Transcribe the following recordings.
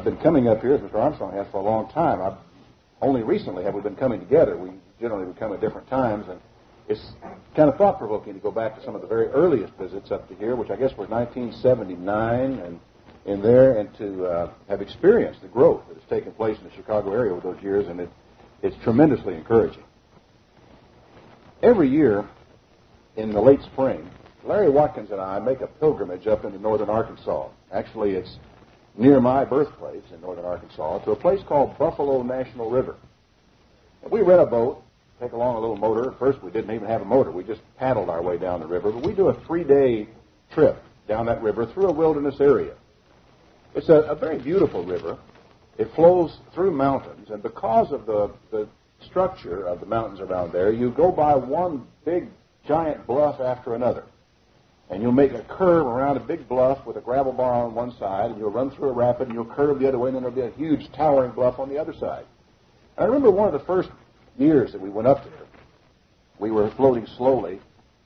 been coming up here, as Mr. Armstrong has, for a long time. Only recently have we been coming together. We generally would come at different times, and it's kind of thought-provoking to go back to some of the very earliest visits up to here, which I guess was 1979 and in there, and to have experienced the growth that has taken place in the Chicago area over those years, and it's tremendously encouraging. Every year in the late spring, Larry Watkins and I make a pilgrimage up into northern Arkansas. Actually, it's near my birthplace in northern Arkansas, to a place called Buffalo National River. And we rent a boat, take along a little motor. At first, we didn't even have a motor. We just paddled our way down the river. But we do a 3-day trip down that river through a wilderness area. It's a very beautiful river. It flows through mountains, and because of the structure of the mountains around there, you go by one big, giant bluff after another. And you'll make a curve around a big bluff with a gravel bar on one side, and you'll run through a rapid, and you'll curve the other way, and then there'll be a huge towering bluff on the other side. And I remember one of the first years that we went up there, we were floating slowly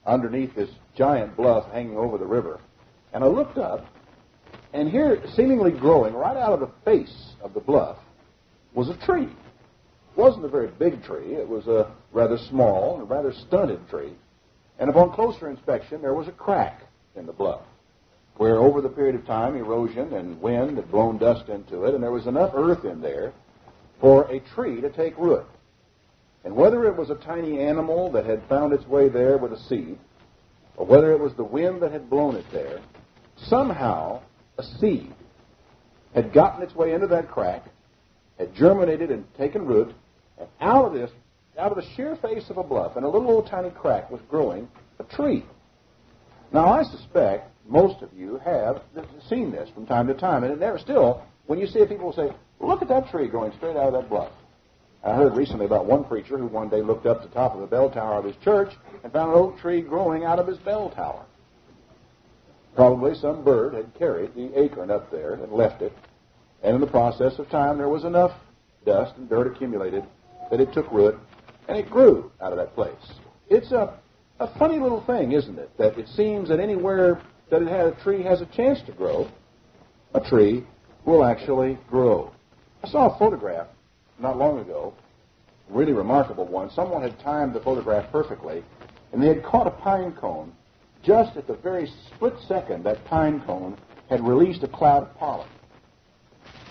underneath this giant bluff hanging over the river. And I looked up, and here, seemingly growing right out of the face of the bluff, was a tree. It wasn't a very big tree. It was a rather small and rather stunted tree. And upon closer inspection, there was a crack in the bluff, where over the period of time, erosion and wind had blown dust into it, and there was enough earth in there for a tree to take root. And whether it was a tiny animal that had found its way there with a seed, or whether it was the wind that had blown it there, somehow a seed had gotten its way into that crack, had germinated and taken root, and out of the sheer face of a bluff, in a little old tiny crack, was growing a tree. Now, I suspect most of you have seen this from time to time, and there still, when you see people say, look at that tree growing straight out of that bluff. I heard recently about one preacher who one day looked up the top of the bell tower of his church and found an oak tree growing out of his bell tower. Probably some bird had carried the acorn up there and left it, and in the process of time there was enough dust and dirt accumulated that it took root, and it grew out of that place. It's a funny little thing, isn't it, that it seems that anywhere that a tree has a chance to grow, a tree will actually grow. I saw a photograph not long ago, a really remarkable one. Someone had timed the photograph perfectly, and they had caught a pine cone. Just at the very split second, that pine cone had released a cloud of pollen.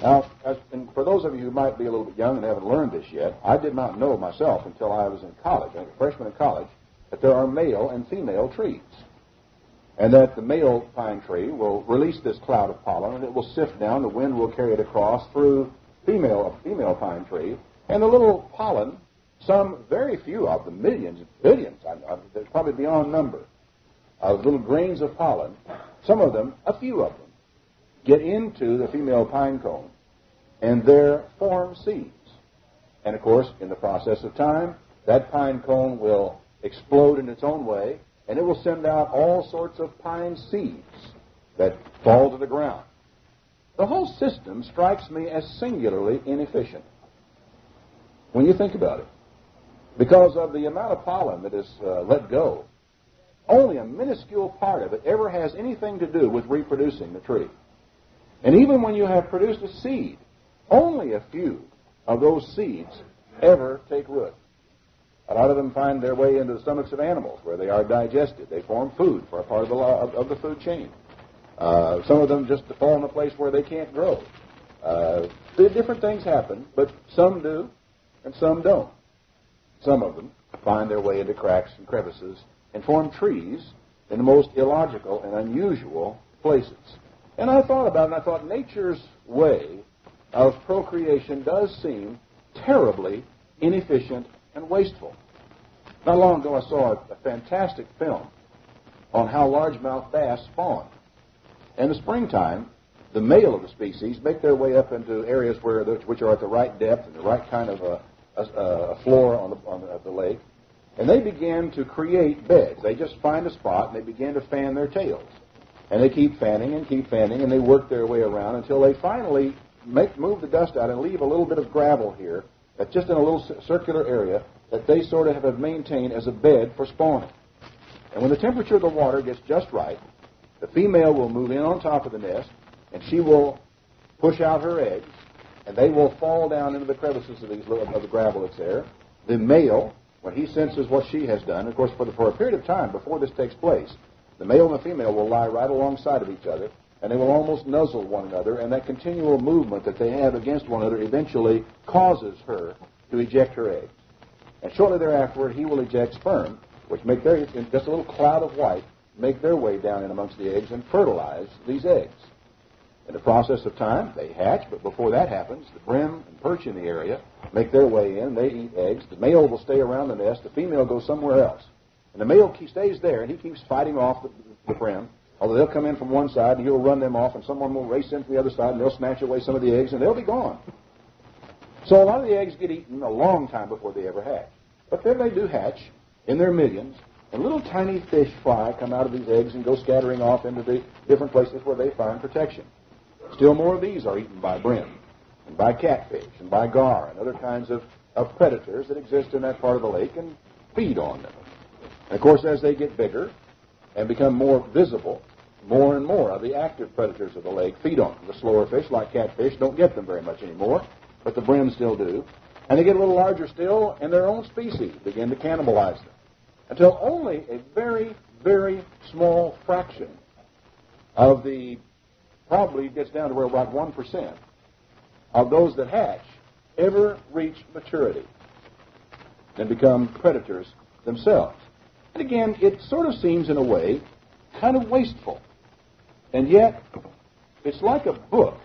Now, and for those of you who might be a little bit young and haven't learned this yet, I did not know myself until I was in college, I was a freshman in college, that there are male and female trees. And that the male pine tree will release this cloud of pollen, and it will sift down, the wind will carry it across through a female pine tree, and the little pollen, some very few of them, millions, billions, there's probably beyond number, of little grains of pollen, some of them, a few of them, get into the female pine cone, and there form seeds. And of course, in the process of time, that pine cone will explode in its own way, and it will send out all sorts of pine seeds that fall to the ground. The whole system strikes me as singularly inefficient when you think about it. Because of the amount of pollen that is let go, only a minuscule part of it ever has anything to do with reproducing the tree. And even when you have produced a seed, only a few of those seeds ever take root. A lot of them find their way into the stomachs of animals where they are digested. They form food for a part of the food chain. Some of them just fall in a place where they can't grow. Different things happen, but some do and some don't. Some of them find their way into cracks and crevices and form trees in the most illogical and unusual places. And I thought about it, and I thought nature's way of procreation does seem terribly inefficient and wasteful. Not long ago, I saw a fantastic film on how largemouth bass spawn. In the springtime, the male of the species make their way up into areas which are at the right depth and the right kind of a floor on the lake, and they begin to create beds. They just find a spot, and they begin to fan their tails. And they keep fanning, and they work their way around until they finally move the dust out and leave a little bit of gravel here, that's just in a little circular area that they sort of have maintained as a bed for spawning. And when the temperature of the water gets just right, the female will move in on top of the nest, and she will push out her eggs, and they will fall down into the crevices of the gravel that's there. The male, when he senses what she has done, of course, for a period of time before this takes place, the male and the female will lie right alongside of each other, and they will almost nuzzle one another, and that continual movement that they have against one another eventually causes her to eject her eggs. And shortly thereafter, he will eject sperm, which make their, in just a little cloud of white, make their way down in amongst the eggs and fertilize these eggs. In the process of time, they hatch, but before that happens, the brim and perch in the area make their way in. They eat eggs. The male will stay around the nest. The female goes somewhere else. And the male stays there, and he keeps fighting off the brim, although they'll come in from one side, and he'll run them off, and someone will race in from the other side, and they'll snatch away some of the eggs, and they'll be gone. So a lot of the eggs get eaten a long time before they ever hatch. But then they do hatch in their millions, and little tiny fish fly come out of these eggs and go scattering off into the different places where they find protection. Still more of these are eaten by brim, and by catfish, and by gar, and other kinds of predators that exist in that part of the lake and feed on them. And of course, as they get bigger and become more visible, more and more of the active predators of the lake feed on them. The slower fish, like catfish, don't get them very much anymore, but the brim still do. And they get a little larger still, and their own species begin to cannibalize them, until only a very, very small fraction of the, probably gets down to where about 1% of those that hatch ever reach maturity and become predators themselves. And again, it sort of seems in a way kind of wasteful. And yet, it's like a book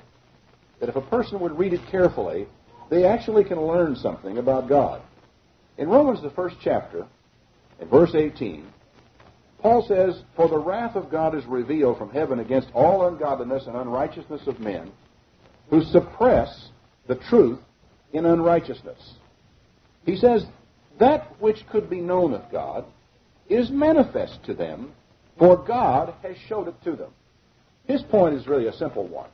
that if a person would read it carefully, they actually can learn something about God. In Romans, the first chapter, in verse 18, Paul says, "For the wrath of God is revealed from heaven against all ungodliness and unrighteousness of men, who suppress the truth in unrighteousness." He says, "That which could be known of God is manifest to them, for God has showed it to them." His point is really a simple one,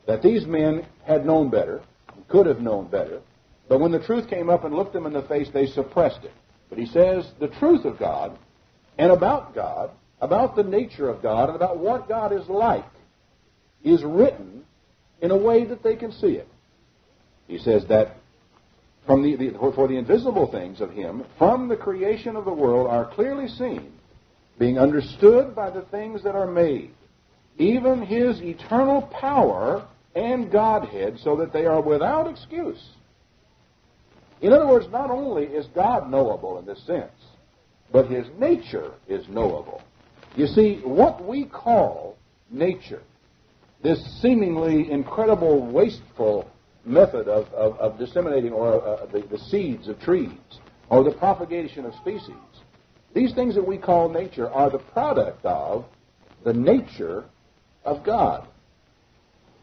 that these men had known better, could have known better, but when the truth came up and looked them in the face, they suppressed it. But he says the truth of God, and about God, about the nature of God, and about what God is like, is written in a way that they can see it. He says that for the invisible things of him, from the creation of the world, are clearly seen, being understood by the things that are made, even his eternal power and Godhead, so that they are without excuse. In other words, not only is God knowable in this sense, but his nature is knowable. You see, what we call nature, this seemingly incredible, wasteful method of disseminating the seeds of trees or the propagation of species, these things that we call nature are the product of the nature of God.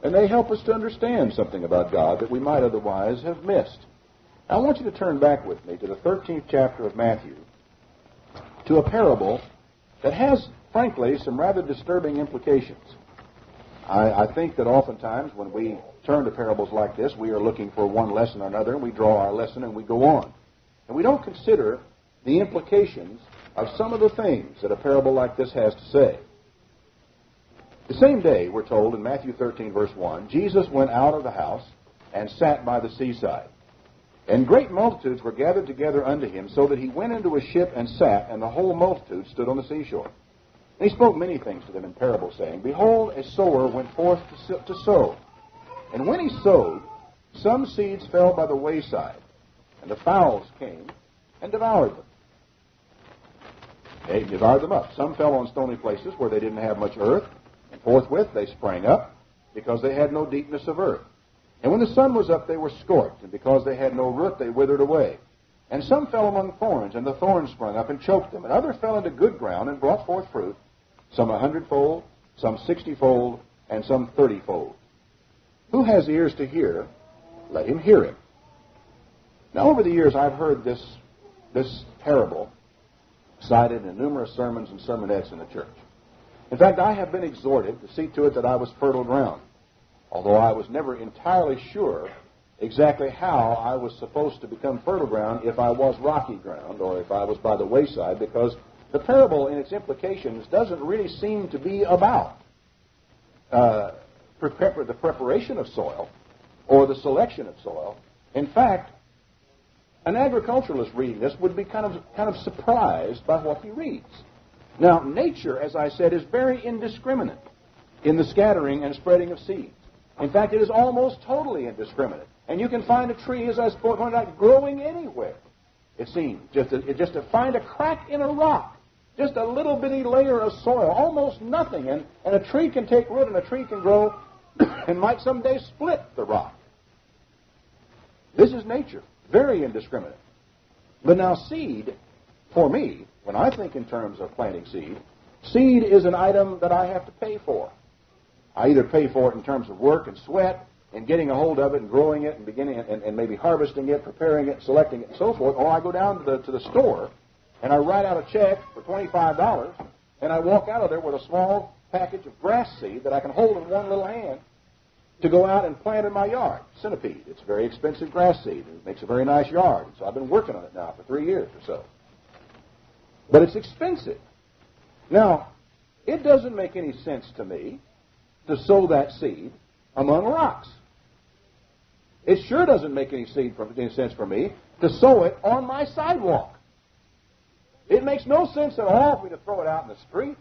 And they help us to understand something about God that we might otherwise have missed. Now, I want you to turn back with me to the 13th chapter of Matthew, to a parable that has, frankly, some rather disturbing implications. I think that oftentimes when we turn to parables like this, we are looking for one lesson or another, and we draw our lesson and we go on. And we don't consider the implications of some of the things that a parable like this has to say. The same day, we're told in Matthew 13, verse 1, Jesus went out of the house and sat by the seaside. And great multitudes were gathered together unto him, so that he went into a ship and sat, and the whole multitude stood on the seashore. And he spoke many things to them in parables, saying, Behold, a sower went forth to sow. And when he sowed, some seeds fell by the wayside, and the fowls came and devoured them. They devoured them up. Some fell on stony places where they didn't have much earth, and forthwith they sprang up, because they had no deepness of earth. And when the sun was up, they were scorched, and because they had no root, they withered away. And some fell among thorns, and the thorns sprung up and choked them. And others fell into good ground and brought forth fruit, some 100-fold, some 60-fold, and some 30-fold. Who has ears to hear, let him hear him. Now, over the years, I've heard this parable cited in numerous sermons and sermonettes in the church. In fact, I have been exhorted to see to it that I was fertile ground, although I was never entirely sure exactly how I was supposed to become fertile ground if I was rocky ground or if I was by the wayside, because the parable in its implications doesn't really seem to be about the preparation of soil or the selection of soil. In fact, an agriculturalist reading this would be kind of surprised by what he reads. Now, nature, as I said, is very indiscriminate in the scattering and spreading of seeds. In fact, it is almost totally indiscriminate. And you can find a tree, as I pointed out, growing anywhere, it seems. Just to find a crack in a rock, just a little bitty layer of soil, almost nothing. And a tree can take root and a tree can grow and might someday split the rock. This is nature, very indiscriminate. But now seed, for me, when I think in terms of planting seed is an item that I have to pay for. I either pay for it in terms of work and sweat and getting a hold of it and growing it and beginning and maybe harvesting it, preparing it, selecting it, and so forth, or I go down to the store and I write out a check for $25 and I walk out of there with a small package of grass seed that I can hold in one little hand to go out and plant in my yard. Centipede. It's very expensive grass seed. It makes a very nice yard. So I've been working on it now for 3 years or so. But it's expensive. Now, it doesn't make any sense to me to sow that seed among rocks. It sure doesn't make any sense for me to sow it on my sidewalk. It makes no sense at all for me to throw it out in the street.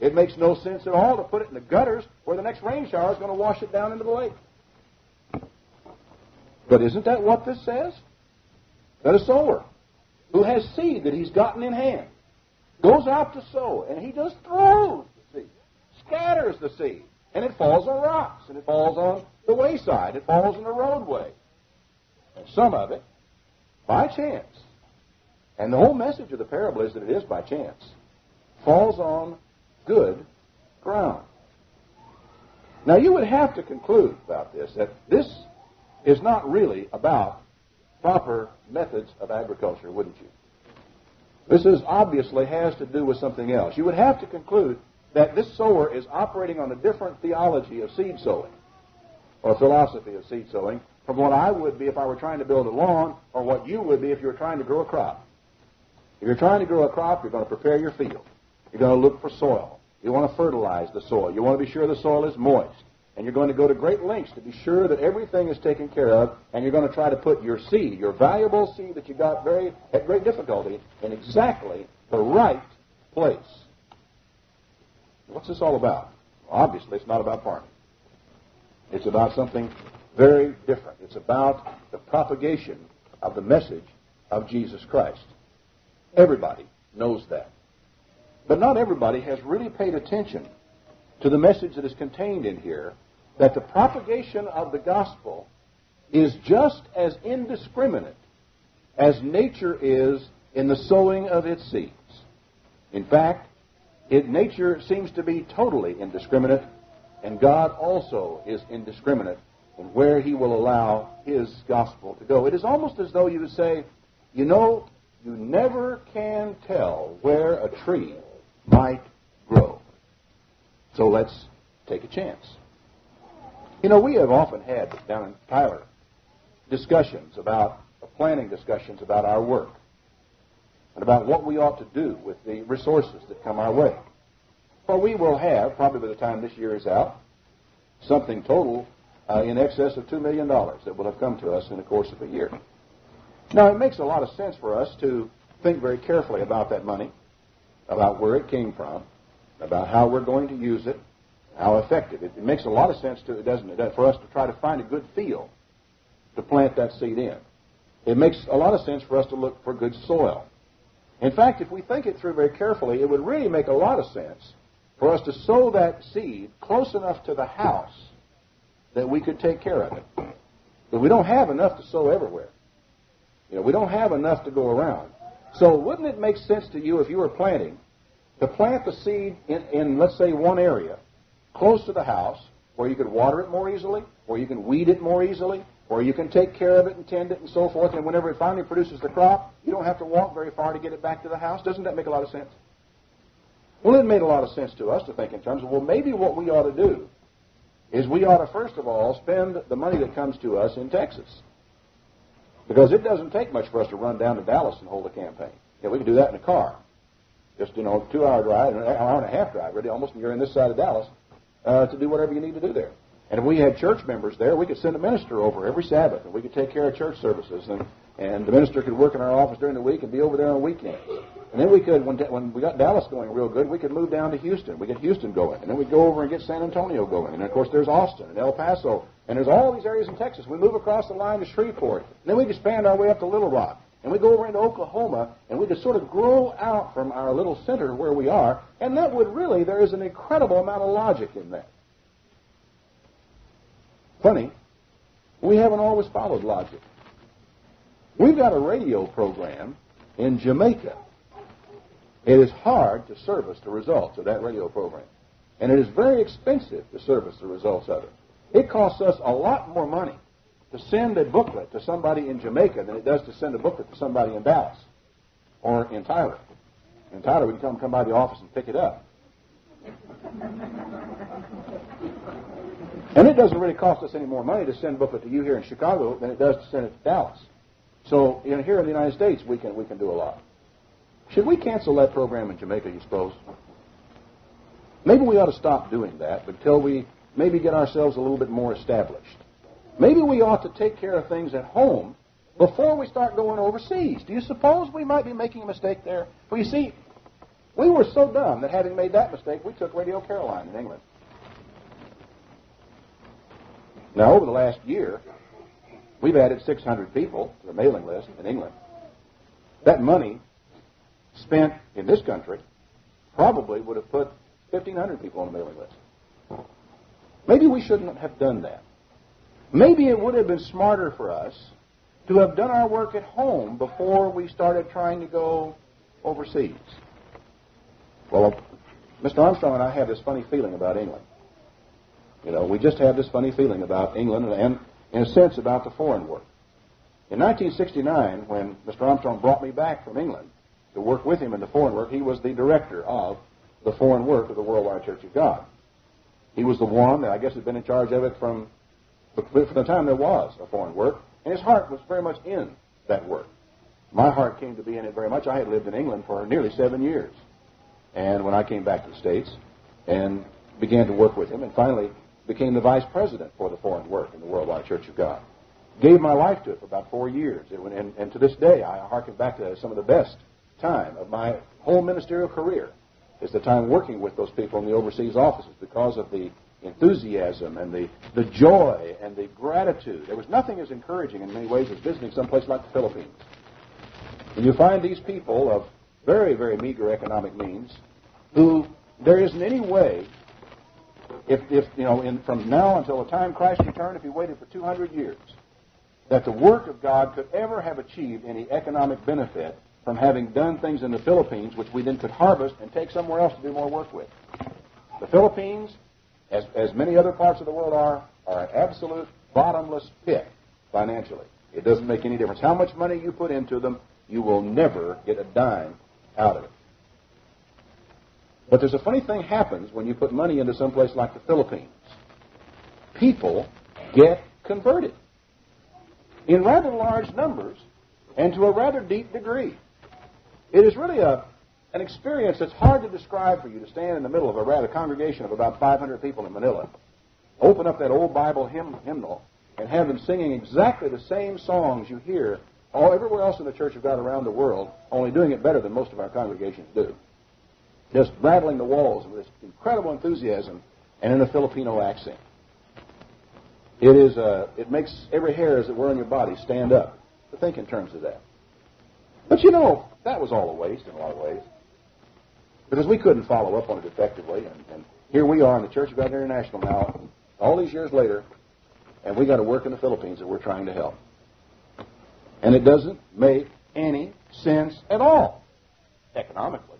It makes no sense at all to put it in the gutters where the next rain shower is going to wash it down into the lake. But isn't that what this says? That a sower who has seed that he's gotten in hand goes out to sow, and he just throws the seed, scatters the seed, and it falls on rocks, and it falls on the wayside, it falls in the roadway. And some of it, by chance, and the whole message of the parable is that it is by chance, falls on good ground. Now, you would have to conclude about this that this is not really about proper methods of agriculture, wouldn't you? This obviously has to do with something else. You would have to conclude that this sower is operating on a different theology of seed sowing, or philosophy of seed sowing, from what I would be if I were trying to build a lawn, or what you would be if you were trying to grow a crop. If you're trying to grow a crop, you're going to prepare your field. You're going to look for soil. You want to fertilize the soil. You want to be sure the soil is moist. And you're going to go to great lengths to be sure that everything is taken care of, and you're going to try to put your seed, your valuable seed that you got at great difficulty, in exactly the right place. What's this all about? Well, obviously, it's not about farming. It's about something very different. It's about the propagation of the message of Jesus Christ. Everybody knows that. But not everybody has really paid attention to the message that is contained in here, that the propagation of the gospel is just as indiscriminate as nature is in the sowing of its seeds. In fact, nature seems to be totally indiscriminate, and God also is indiscriminate in where he will allow his gospel to go. It is almost as though you would say, you know, you never can tell where a tree might grow. So let's take a chance. You know, we have often had down in Tyler planning discussions about our work and about what we ought to do with the resources that come our way. Well, we will have, probably by the time this year is out, something total in excess of $2 million that will have come to us in the course of a year. Now, it makes a lot of sense for us to think very carefully about that money, about where it came from, about how we're going to use it, how effective. It makes a lot of sense, doesn't it, for us to try to find a good field to plant that seed in. It makes a lot of sense for us to look for good soil. In fact, if we think it through very carefully, it would really make a lot of sense for us to sow that seed close enough to the house that we could take care of it. But we don't have enough to sow everywhere. You know, we don't have enough to go around. So wouldn't it make sense to you, if you were planting, to plant the seed in let's say, one area close to the house where you could water it more easily, where you can weed it more easily, where you can take care of it and tend it and so forth, and whenever it finally produces the crop, you don't have to walk very far to get it back to the house? Doesn't that make a lot of sense? Well, it made a lot of sense to us to think in terms of, well, maybe what we ought to do is we ought to, first of all, spend the money that comes to us in Texas. Because it doesn't take much for us to run down to Dallas and hold a campaign. Yeah, we can do that in a car. Just, 2-hour drive, an hour and a half drive, really, almost, and you're in this side of Dallas. to do whatever you need to do there. And if we had church members there, we could send a minister over every Sabbath, and we could take care of church services, and the minister could work in our office during the week and be over there on weekends. And then we could, when we got Dallas going real good, we could move down to Houston. We get Houston going, and then we'd go over and get San Antonio going. And of course, there's Austin and El Paso, and there's all these areas in Texas. We move across the line to Shreveport, and then we could expand our way up to Little Rock. And we go over into Oklahoma, and we could sort of grow out from our little center where we are, and that would really, there is an incredible amount of logic in that. Funny, we haven't always followed logic. We've got a radio program in Jamaica. It is hard to service the results of that radio program. And it is very expensive to service the results of it. It costs us a lot more money to send a booklet to somebody in Jamaica than it does to send a booklet to somebody in Dallas or in Tyler. In Tyler, we can come by the office and pick it up. And it doesn't really cost us any more money to send a booklet to you here in Chicago than it does to send it to Dallas. So here in the United States, we can do a lot. Should we cancel that program in Jamaica, you suppose? Maybe we ought to stop doing that until we maybe get ourselves a little bit more established. Maybe we ought to take care of things at home before we start going overseas. Do you suppose we might be making a mistake there? Well, you see, we were so dumb that having made that mistake, we took Radio Caroline in England. Now, over the last year, we've added 600 people to the mailing list in England. That money spent in this country probably would have put 1,500 people on the mailing list. Maybe we shouldn't have done that. Maybe it would have been smarter for us to have done our work at home before we started trying to go overseas. Well, Mr. Armstrong and I have this funny feeling about England. You know, we just have this funny feeling about England and, in a sense, about the foreign work. In 1969, when Mr. Armstrong brought me back from England to work with him in the foreign work, he was the director of the foreign work of the Worldwide Church of God. He was the one that I guess had been in charge of it from the time there was a foreign work, and his heart was very much in that work. My heart came to be in it very much. I had lived in England for nearly 7 years. And when I came back to the States and began to work with him and finally became the vice president for the foreign work in the Worldwide Church of God, gave my life to it for about 4 years. And to this day, I hearken back to some of the best time of my whole ministerial career is the time working with those people in the overseas offices because of the enthusiasm and the joy and the gratitude. There was nothing as encouraging in many ways as visiting someplace like the Philippines. And you find these people of very, very meager economic means who there isn't any way, if you know, from now until the time Christ returned, if he waited for 200 years, that the work of God could ever have achieved any economic benefit from having done things in the Philippines, which we then could harvest and take somewhere else to do more work with. The Philippines, as many other parts of the world are an absolute bottomless pit financially. It doesn't make any difference how much money you put into them, you will never get a dime out of it. But there's a funny thing happens when you put money into someplace like the Philippines. People get converted in rather large numbers and to a rather deep degree. It is really an experience that's hard to describe for you to stand in the middle of a congregation of about 500 people in Manila, open up that old Bible hymnal, and have them singing exactly the same songs you hear everywhere else in the Church of God around the world, only doing it better than most of our congregations do. Just rattling the walls with this incredible enthusiasm and in a Filipino accent. It makes every hair, as it were, on your body stand up to think in terms of that. But you know, that was all a waste in a lot of ways. Because we couldn't follow up on it effectively. And here we are in the Church of God International now, all these years later, and we got to work in the Philippines that we're trying to help. And it doesn't make any sense at all, economically.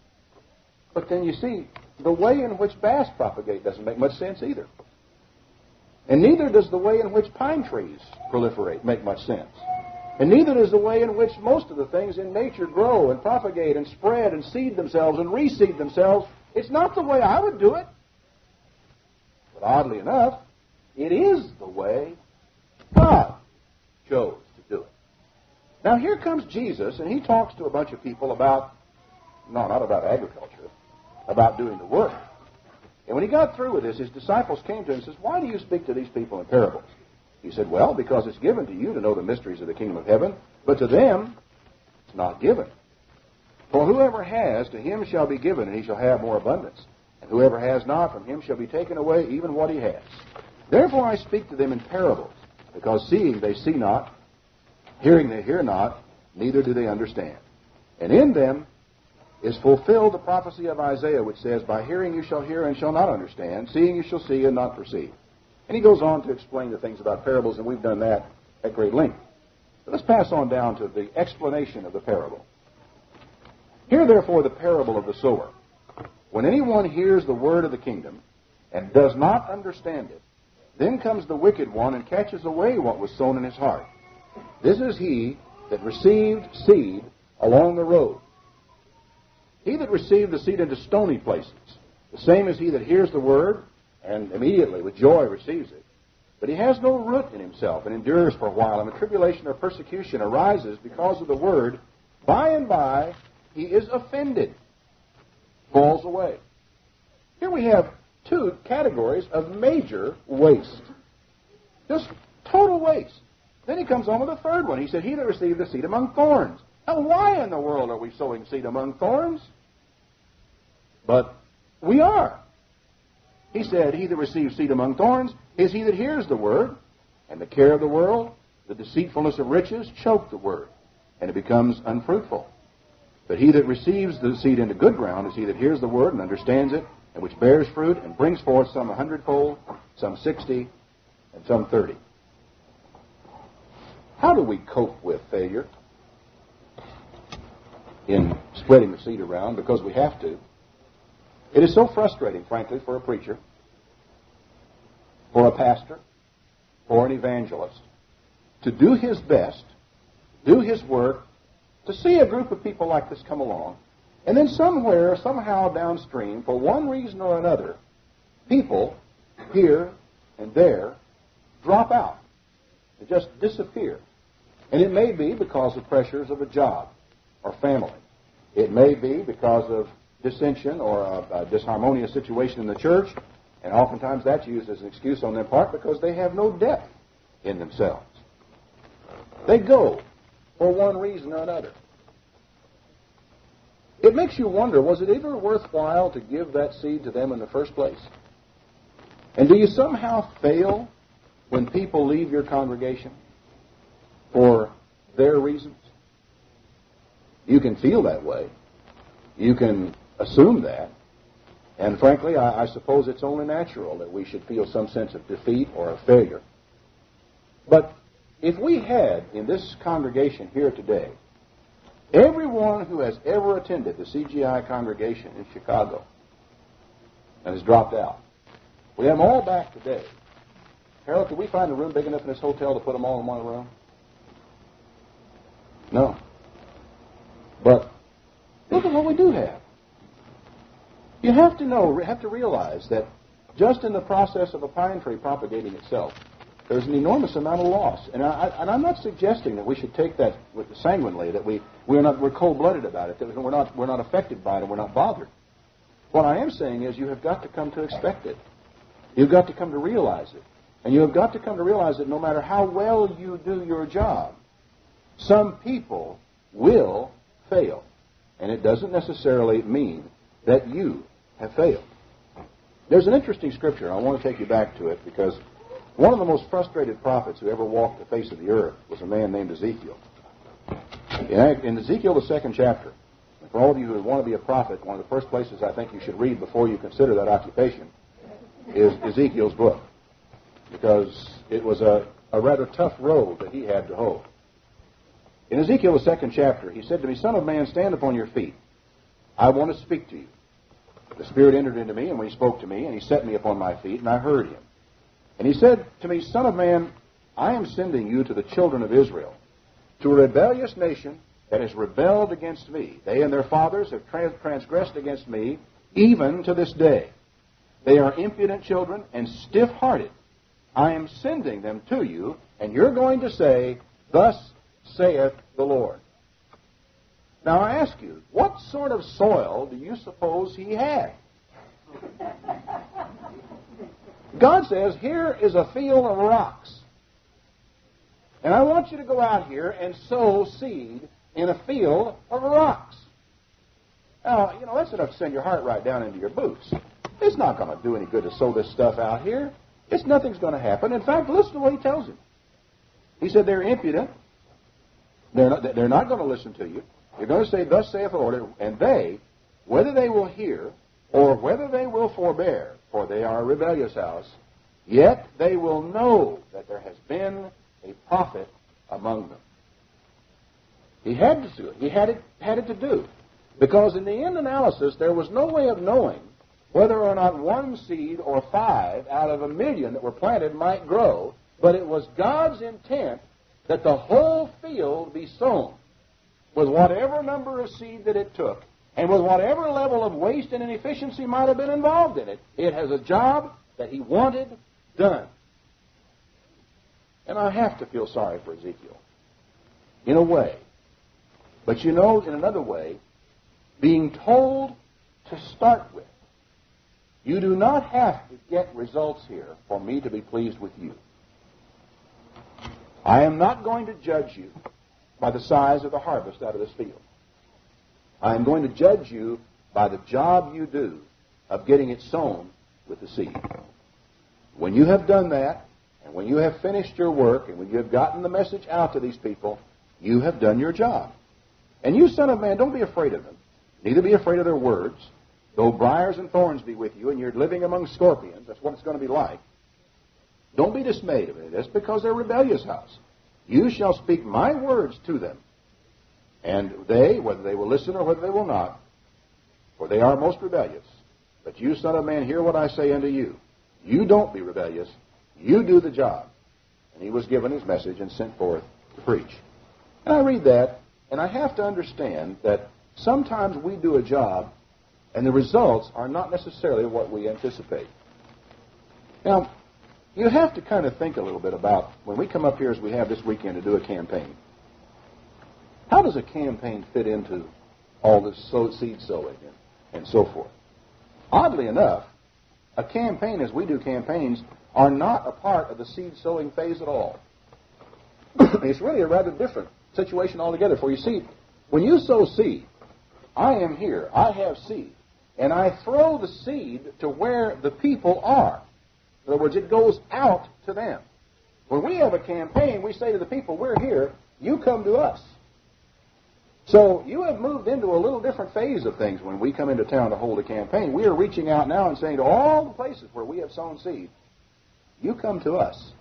But then you see, the way in which bass propagate doesn't make much sense either. And neither does the way in which pine trees proliferate make much sense. And neither does the way in which most of the things in nature grow and propagate and spread and seed themselves and reseed themselves. It's not the way I would do it. But oddly enough, it is the way God chose to do it. Now here comes Jesus, and he talks to a bunch of people about, no, not about agriculture, about doing the work. And when he got through with this, his disciples came to him and says, "Why do you speak to these people in parables?" He said, "Well, because it's given to you to know the mysteries of the kingdom of heaven, but to them it's not given. For whoever has, to him shall be given, and he shall have more abundance. And whoever has not, from him shall be taken away even what he has. Therefore I speak to them in parables, because seeing they see not, hearing they hear not, neither do they understand. And in them is fulfilled the prophecy of Isaiah, which says, By hearing you shall hear and shall not understand, seeing you shall see and not perceive." And he goes on to explain the things about parables, and we've done that at great length. But let's pass on down to the explanation of the parable. "Hear therefore the parable of the sower. When anyone hears the word of the kingdom and does not understand it, then comes the wicked one and catches away what was sown in his heart. This is he that received seed along the road. He that received the seed into stony places, the same as he that hears the word and immediately with joy receives it. But he has no root in himself and endures for a while, and when tribulation or persecution arises because of the word, by and by he is offended, falls away." Here we have two categories of major waste. Just total waste. Then he comes on with a third one. He said, "He that received the seed among thorns." Now, why in the world are we sowing seed among thorns? But we are. He said, "He that receives seed among thorns is he that hears the word, and the care of the world, the deceitfulness of riches, choke the word, and it becomes unfruitful. But he that receives the seed into good ground is he that hears the word and understands it, and which bears fruit and brings forth some 100-fold, some 60, and some 30. How do we cope with failure in spreading the seed around? Because we have to. It is so frustrating, frankly, for a preacher, for a pastor, for an evangelist, to do his best, do his work, to see a group of people like this come along, and then somewhere, somehow downstream, for one reason or another, people here and there drop out. They just disappear. And it may be because of pressures of a job or family. It may be because of dissension or a disharmonious situation in the church, and oftentimes that's used as an excuse on their part because they have no depth in themselves. They go for one reason or another. It makes you wonder, was it ever worthwhile to give that seed to them in the first place? And do you somehow fail when people leave your congregation for their reasons? You can feel that way. You can assume that. And frankly, I suppose it's only natural that we should feel some sense of defeat or of failure. But if we had in this congregation here today, everyone who has ever attended the CGI congregation in Chicago and has dropped out, we have them all back today. Harold, could we find a room big enough in this hotel to put them all in one room? No. But look at what we do have. You have to realize that just in the process of a pine tree propagating itself, there's an enormous amount of loss. And I'm not suggesting that we should take that with the sanguinely, that we're cold-blooded about it, that we're not affected by it and we're not bothered. What I am saying is you have got to come to expect it. You've got to come to realize it. And you have got to come to realize that no matter how well you do your job, some people will fail. And it doesn't necessarily mean that you have failed. There's an interesting scripture. I want to take you back to it because one of the most frustrated prophets who ever walked the face of the earth was a man named Ezekiel. In Ezekiel, the 2nd chapter, and for all of you who want to be a prophet, one of the first places I think you should read before you consider that occupation is Ezekiel's book, because it was a rather tough road that he had to hoe. In Ezekiel, the 2nd chapter, he said to me, "Son of man, stand upon your feet. I want to speak to you." The Spirit entered into me, and when he spoke to me, and he set me upon my feet, and I heard him. And he said to me, "Son of man, I am sending you to the children of Israel, to a rebellious nation that has rebelled against me. They and their fathers have transgressed against me, even to this day. They are impudent children and stiff-hearted. I am sending them to you, and you're going to say, 'Thus saith the Lord.'" Now I ask you, what sort of soil do you suppose he had? God says, here is a field of rocks. And I want you to go out here and sow seed in a field of rocks. Now, that's enough to send your heart right down into your boots. It's not going to do any good to sow this stuff out here. Nothing's going to happen. In fact, listen to what he tells him. He said, they're impudent. They're not going to listen to you. You're going to say, thus saith the Lord, and they, whether they will hear or whether they will forbear, for they are a rebellious house, yet they will know that there has been a prophet among them. He had to do it. He had it to do. Because in the end analysis, there was no way of knowing whether or not one seed or 5 out of 1,000,000 that were planted might grow, but it was God's intent that the whole field be sown with whatever number of seed that it took, and with whatever level of waste and inefficiency might have been involved in it. It has a job that he wanted done. And I have to feel sorry for Ezekiel, in a way. But in another way, being told to start with, you do not have to get results here for me to be pleased with you. I am not going to judge you by the size of the harvest out of this field. I am going to judge you by the job you do of getting it sown with the seed. When you have done that, and when you have finished your work, and when you have gotten the message out to these people, you have done your job. And you, son of man, don't be afraid of them. Neither be afraid of their words. Though briars and thorns be with you, and you're living among scorpions, that's what it's going to be like. Don't be dismayed of this, because they're a rebellious house. You shall speak my words to them. And they, whether they will listen or whether they will not, for they are most rebellious. But you, son of man, hear what I say unto you. You don't be rebellious. You do the job. And he was given his message and sent forth to preach. And I read that, and I have to understand that sometimes we do a job, and the results are not necessarily what we anticipate. Now, you have to kind of think a little bit about, when we come up here as we have this weekend to do a campaign, how does a campaign fit into all this seed sowing and so forth? Oddly enough, a campaign, as we do campaigns, are not a part of the seed sowing phase at all. It's really a rather different situation altogether. For you see, when you sow seed, I am here, I have seed, and I throw the seed to where the people are. In other words, it goes out to them. When we have a campaign, we say to the people, we're here, you come to us. So you have moved into a little different phase of things when we come into town to hold a campaign. We are reaching out now and saying to all the places where we have sown seed, you come to us.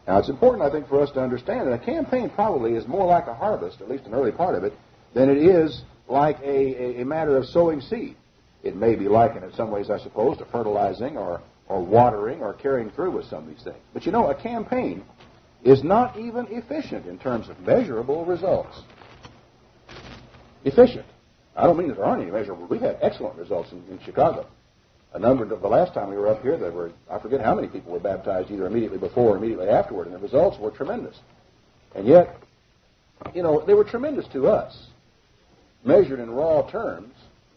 Now, it's important, I think, for us to understand that a campaign probably is more like a harvest, at least an early part of it, than it is like a matter of sowing seed. It may be likened in some ways, I suppose, to fertilizing or watering or carrying through with some of these things. But a campaign is not even efficient in terms of measurable results. Efficient. I don't mean that there aren't any measurable. We've had excellent results in Chicago. The last time we were up here, there were, I forget how many people were baptized either immediately before or immediately afterward, and the results were tremendous. And yet, they were tremendous to us. Measured in raw terms,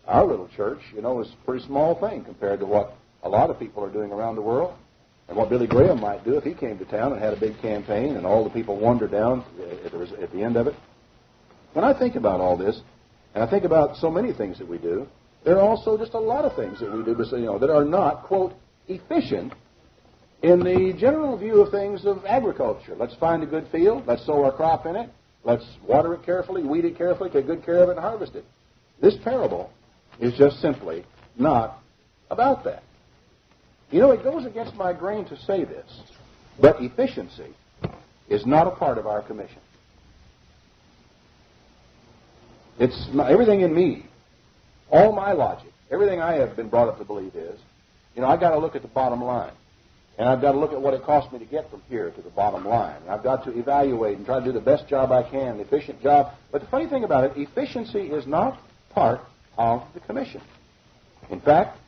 our little church, is a pretty small thing compared to what a lot of people are doing around the world, and what Billy Graham might do if he came to town and had a big campaign and all the people wandered down at the end of it. When I think about all this, and I think about so many things that we do, there are also just a lot of things that we do that are not, quote, efficient in the general view of things of agriculture. Let's find a good field. Let's sow our crop in it. Let's water it carefully, weed it carefully, take good care of it, and harvest it. This parable is just simply not about that. It goes against my grain to say this, but efficiency is not a part of our commission. It's not, everything in me, all my logic, everything I have been brought up to believe is, I've got to look at the bottom line. And I've got to look at what it costs me to get from here to the bottom line. And I've got to evaluate and try to do the best job I can, an efficient job. But the funny thing about it, efficiency is not part of the commission. In fact,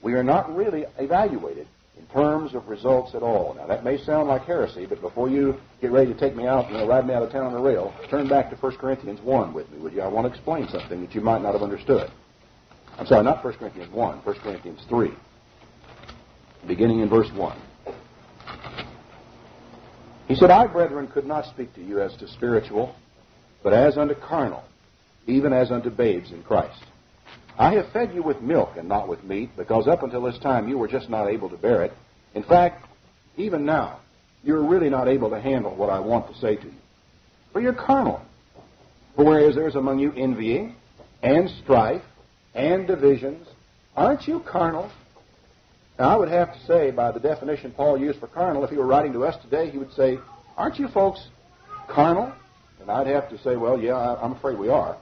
we are not really evaluated in terms of results at all. Now, that may sound like heresy, but before you get ready to take me out, ride me out of town on a rail, turn back to 1 Corinthians 1 with me, would you? I want to explain something that you might not have understood. I'm sorry, not 1 Corinthians 1, 1 Corinthians 3. beginning in verse 1. He said, I, brethren, could not speak to you as to spiritual, but as unto carnal, even as unto babes in Christ. I have fed you with milk and not with meat, because up until this time you were just not able to bear it. In fact, even now, you're really not able to handle what I want to say to you. For you're carnal. For whereas there's among you envying, and strife, and divisions, aren't you carnal? Now, I would have to say, by the definition Paul used for carnal, if he were writing to us today, he would say, aren't you folks carnal? And I'd have to say, well, yeah, I'm afraid we are.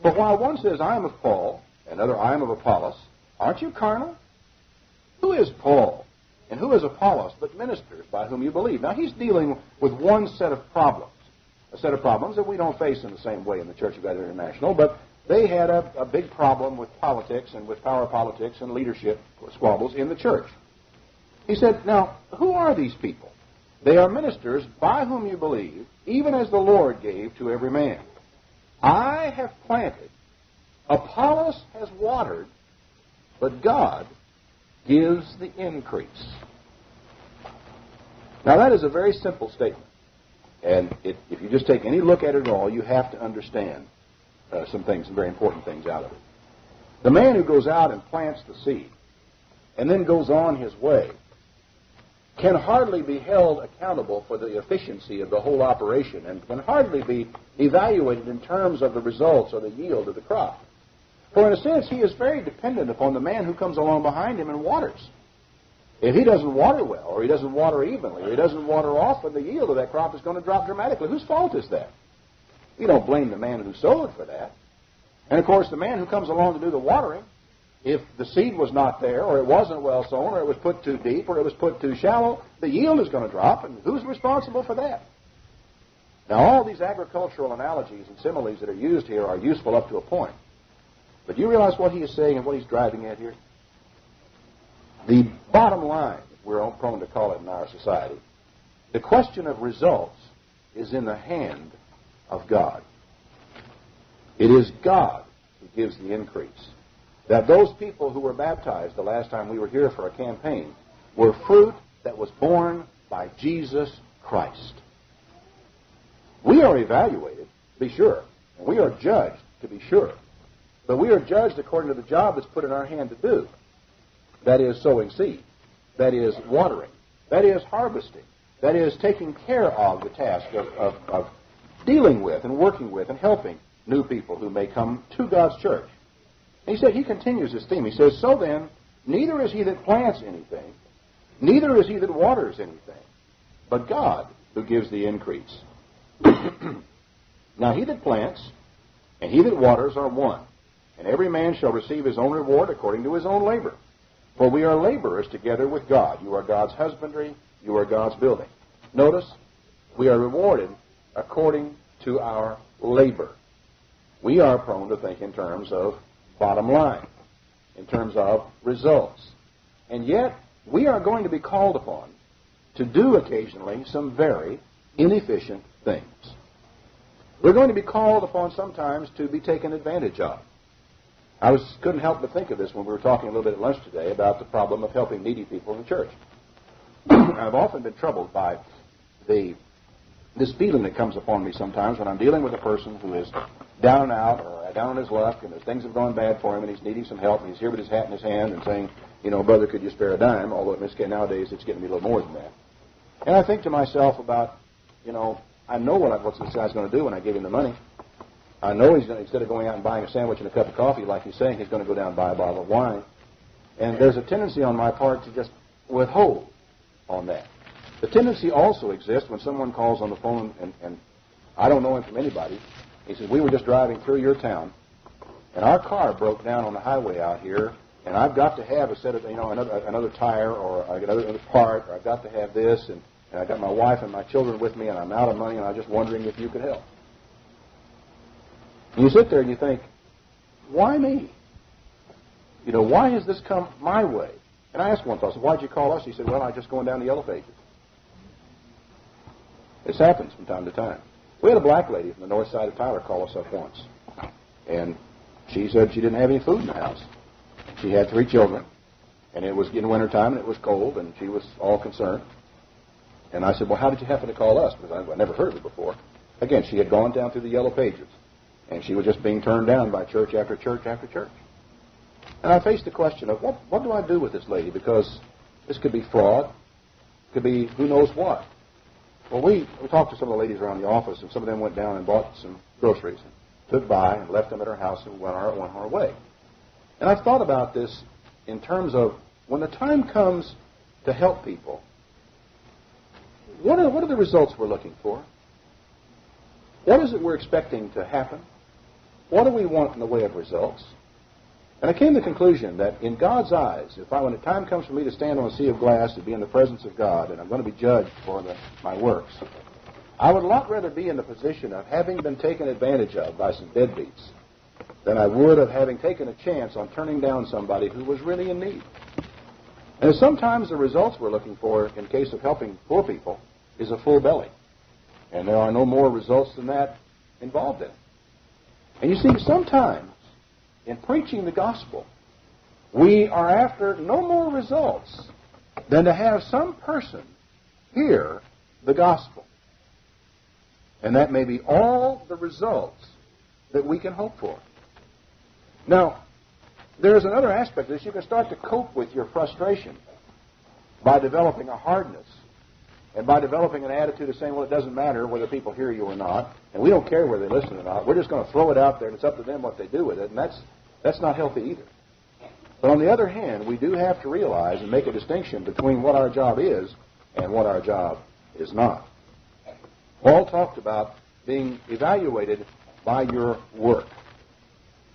But while one says, I am of Paul, another, I am of Apollos, aren't you carnal? Who is Paul? And who is Apollos but ministers by whom you believe? Now, he's dealing with one set of problems, a set of problems that we don't face in the same way in the Church of God International, but they had a big problem with politics and with power politics and leadership squabbles in the church. He said, now, who are these people? They are ministers by whom you believe, even as the Lord gave to every man. I have planted, Apollos has watered, but God gives the increase. Now, that is a very simple statement. And if you just take any look at it at all, you have to understand some things, some very important things out of it. The man who goes out and plants the seed and then goes on his way can hardly be held accountable for the efficiency of the whole operation and can hardly be evaluated in terms of the results or the yield of the crop. For in a sense, he is very dependent upon the man who comes along behind him and waters. If he doesn't water well, or he doesn't water evenly, or he doesn't water often, the yield of that crop is going to drop dramatically. Whose fault is that? You don't blame the man who sowed for that. And, of course, the man who comes along to do the watering, if the seed was not there, or it wasn't well sown, or it was put too deep, or it was put too shallow, the yield is going to drop, and who's responsible for that? Now, all these agricultural analogies and similes that are used here are useful up to a point. But do you realize what he is saying and what he's driving at here? The bottom line, we're prone to call it in our society, the question of results is in the hand of God. It is God who gives the increase. That those people who were baptized the last time we were here for a campaign were fruit that was born by Jesus Christ. We are evaluated, to be sure, and we are judged, to be sure. But we are judged according to the job that's put in our hand to do. That is sowing seed. That is watering. That is harvesting. That is taking care of the task of dealing with and working with and helping new people who may come to God's church. And he said, he continues his theme. He says, so then, neither is he that plants anything, neither is he that waters anything, but God who gives the increase. Now he that plants and he that waters are one, and every man shall receive his own reward according to his own labor. For we are laborers together with God. You are God's husbandry, you are God's building. Notice, we are rewarded according to our labor. We are prone to think in terms of bottom line, in terms of results. And yet, we are going to be called upon to do occasionally some very inefficient things. We're going to be called upon sometimes to be taken advantage of. I couldn't help but think of this when we were talking a little bit at lunch today about the problem of helping needy people in the church. I've often been troubled by this feeling that comes upon me sometimes when I'm dealing with a person who is down and out or down on his luck and things have gone bad for him and he's needing some help and he's here with his hat in his hand and saying, you know, brother, could you spare a dime? Although in this case nowadays it's getting to be a little more than that. And I think to myself about, you know, I know what this guy's going to do when I give him the money. I know he's going to, instead of going out and buying a sandwich and a cup of coffee, like he's saying, he's going to go down and buy a bottle of wine. And there's a tendency on my part to just withhold on that. The tendency also exists when someone calls on the phone, and I don't know him from anybody. He says, we were just driving through your town, and our car broke down on the highway out here, and I've got to have a set of, you know, another tire or another part, or I've got to have this, and I've got my wife and my children with me, and I'm out of money, and I'm just wondering if you could help. And you sit there and you think, why me? You know, why has this come my way? And I asked one fellow, why'd you call us? He said, well, I'm just going down the Yellow Pages. This happens from time to time. We had a black lady from the north side of Tyler call us up once. And she said she didn't have any food in the house. She had 3 children. And it was in wintertime, and it was cold, and she was all concerned. And I said, well, how did you happen to call us? Because I'd never heard of it before. Again, she had gone down through the yellow pages, and she was just being turned down by church after church after church. And I faced the question of, what do I do with this lady? Because this could be fraud, could be who knows what. Well, we talked to some of the ladies around the office, and some of them went down and bought some groceries, and took by and left them at her house and went our way. And I've thought about this in terms of when the time comes to help people, what are the results we're looking for? What is it we're expecting to happen? What do we want in the way of results? And I came to the conclusion that in God's eyes, when the time comes for me to stand on a sea of glass to be in the presence of God, and I'm going to be judged for my works, I would a lot rather be in the position of having been taken advantage of by some deadbeats than I would of having taken a chance on turning down somebody who was really in need. And sometimes the results we're looking for in case of helping poor people is a full belly. And there are no more results than that involved in it. And you see, sometimes in preaching the gospel, we are after no more results than to have some person hear the gospel. And that may be all the results that we can hope for. Now, there's another aspect of this. You can start to cope with your frustration by developing a hardness and by developing an attitude of saying, well, it doesn't matter whether people hear you or not, and we don't care whether they listen or not. We're just going to throw it out there, and it's up to them what they do with it, and that's not healthy either. But on the other hand, we do have to realize and make a distinction between what our job is and what our job is not. Paul talked about being evaluated by your work.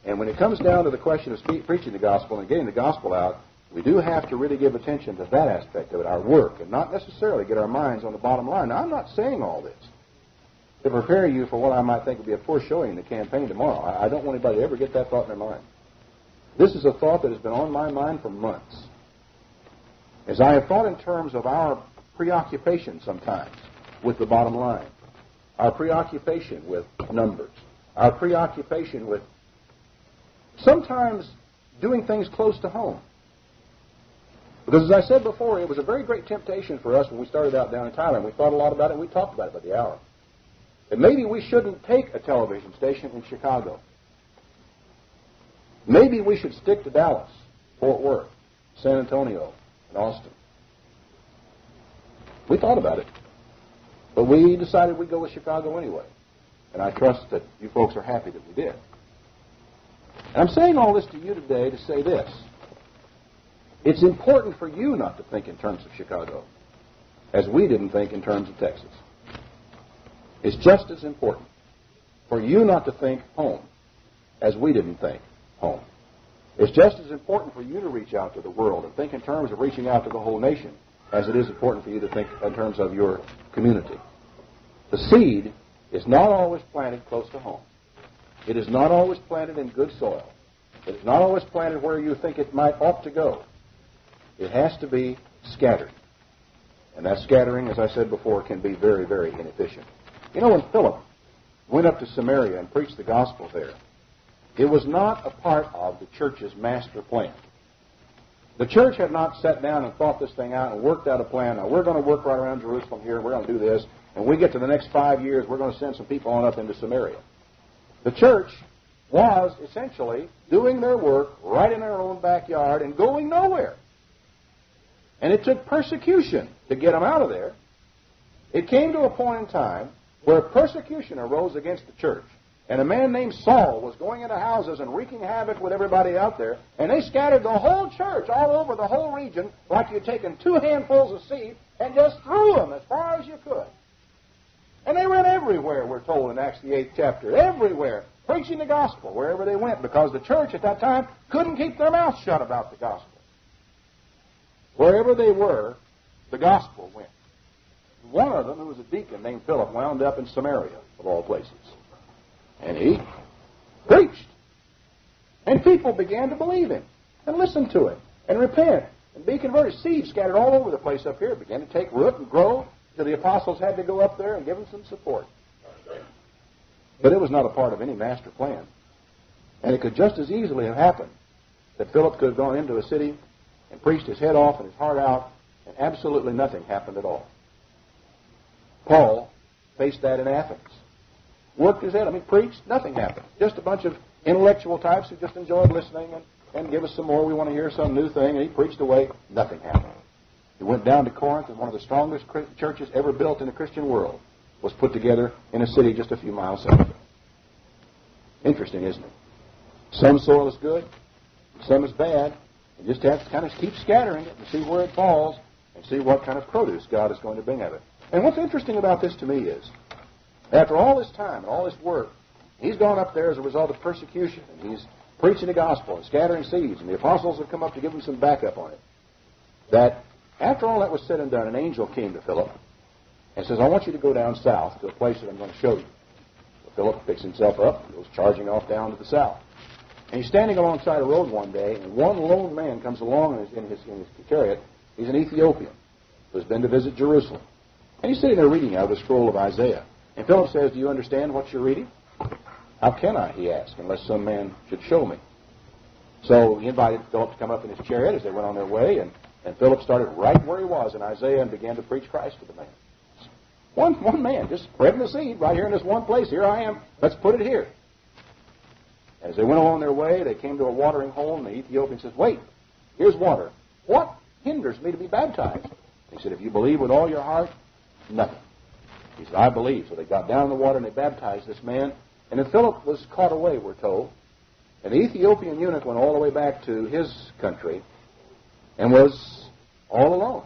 And when it comes down to the question of preaching the gospel and getting the gospel out, we do have to really give attention to that aspect of it, our work, and not necessarily get our minds on the bottom line. Now, I'm not saying all this to prepare you for what I might think would be a poor showing in the campaign tomorrow. I don't want anybody to ever get that thought in their mind. This is a thought that has been on my mind for months. As I have thought in terms of our preoccupation sometimes with the bottom line, our preoccupation with numbers, our preoccupation with sometimes doing things close to home. Because as I said before, it was a very great temptation for us when we started out down in Thailand. We thought a lot about it, and we talked about it by the hour. That maybe we shouldn't take a television station in Chicago. Maybe we should stick to Dallas, Fort Worth, San Antonio, and Austin. We thought about it. But we decided we'd go with Chicago anyway. And I trust that you folks are happy that we did. And I'm saying all this to you today to say this. It's important for you not to think in terms of Chicago, as we didn't think in terms of Texas. It's just as important for you not to think home, as we didn't think home. It's just as important for you to reach out to the world and think in terms of reaching out to the whole nation, as it is important for you to think in terms of your community. The seed is not always planted close to home. It is not always planted in good soil. It is not always planted where you think it ought to go. It has to be scattered. And that scattering, as I said before, can be very, very inefficient. You know, when Philip went up to Samaria and preached the gospel there, it was not a part of the church's master plan. The church had not sat down and thought this thing out and worked out a plan. Now, we're going to work right around Jerusalem here, and we're going to do this, and we get to the next 5 years, we're going to send some people on up into Samaria. The church was essentially doing their work right in their own backyard and going nowhere. And it took persecution to get them out of there. It came to a point in time where persecution arose against the church. And a man named Saul was going into houses and wreaking havoc with everybody out there. And they scattered the whole church all over the whole region like you'd taken 2 handfuls of seed and just threw them as far as you could. And they went everywhere, we're told in Acts the 8th chapter. Everywhere. Preaching the gospel wherever they went, because the church at that time couldn't keep their mouths shut about the gospel. Wherever they were, the gospel went. One of them, who was a deacon named Philip, wound up in Samaria, of all places. And he preached. And people began to believe him and listen to him and repent and be converted. Seeds scattered all over the place up here began to take root and grow till the apostles had to go up there and give them some support. But it was not a part of any master plan. And it could just as easily have happened that Philip could have gone into a city and preached his head off and his heart out, and absolutely nothing happened at all. Paul faced that in Athens. Worked his head, preached, nothing happened. Just a bunch of intellectual types who just enjoyed listening and give us some more, we want to hear some new thing, and he preached away, nothing happened. He went down to Corinth, and one of the strongest churches ever built in the Christian world was put together in a city just a few miles south. Interesting, isn't it? Some soil is good, some is bad. You just have to kind of keep scattering it and see where it falls and see what kind of produce God is going to bring of it. And what's interesting about this to me is, after all this time and all this work, he's gone up there as a result of persecution, and he's preaching the gospel and scattering seeds, and the apostles have come up to give him some backup on it. That after all that was said and done, an angel came to Philip and says, I want you to go down south to a place that I'm going to show you. So Philip picks himself up and goes charging off down to the south. And he's standing alongside a road one day, and one lone man comes along in his chariot. He's an Ethiopian who's been to visit Jerusalem. And he's sitting there reading out of the scroll of Isaiah. And Philip says, do you understand what you're reading? How can I, he asked, unless some man should show me. So he invited Philip to come up in his chariot as they went on their way, and Philip started right where he was in Isaiah and began to preach Christ to the man. One man, just spreading the seed right here in this one place. Here I am. Let's put it here. As they went along their way, they came to a watering hole, and the Ethiopian says, wait, here's water. What hinders me to be baptized? He said, if you believe with all your heart, nothing. He said, I believe. So they got down in the water and they baptized this man. And then Philip was caught away, we're told. And the Ethiopian eunuch went all the way back to his country and was all alone.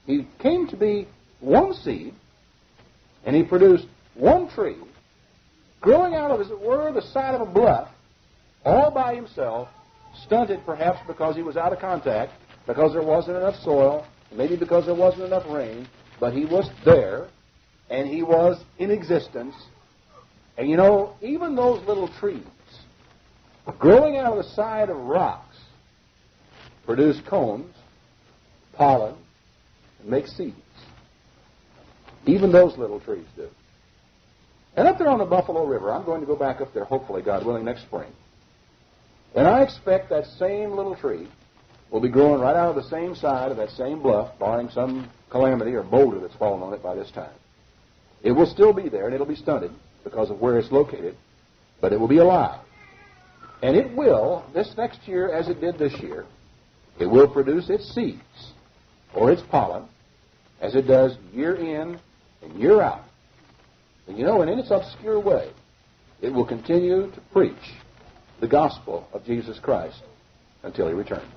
He came to be one seed, and he produced one tree, growing out of, as it were, the side of a bluff, all by himself, stunted perhaps because he was out of contact, because there wasn't enough soil, maybe because there wasn't enough rain, but he was there, and he was in existence. And you know, even those little trees, growing out of the side of rocks, produce cones, pollen, and make seeds. Even those little trees do. And up there on the Buffalo River, I'm going to go back up there, hopefully, God willing, next spring. And I expect that same little tree will be growing right out of the same side of that same bluff, barring some calamity or boulder that's fallen on it by this time. It will still be there, and it'll be stunted because of where it's located, but it will be alive. And it will, this next year as it did this year, it will produce its seeds or its pollen as it does year in and year out. And you know, and in its obscure way, it will continue to preach the gospel of Jesus Christ until he returns.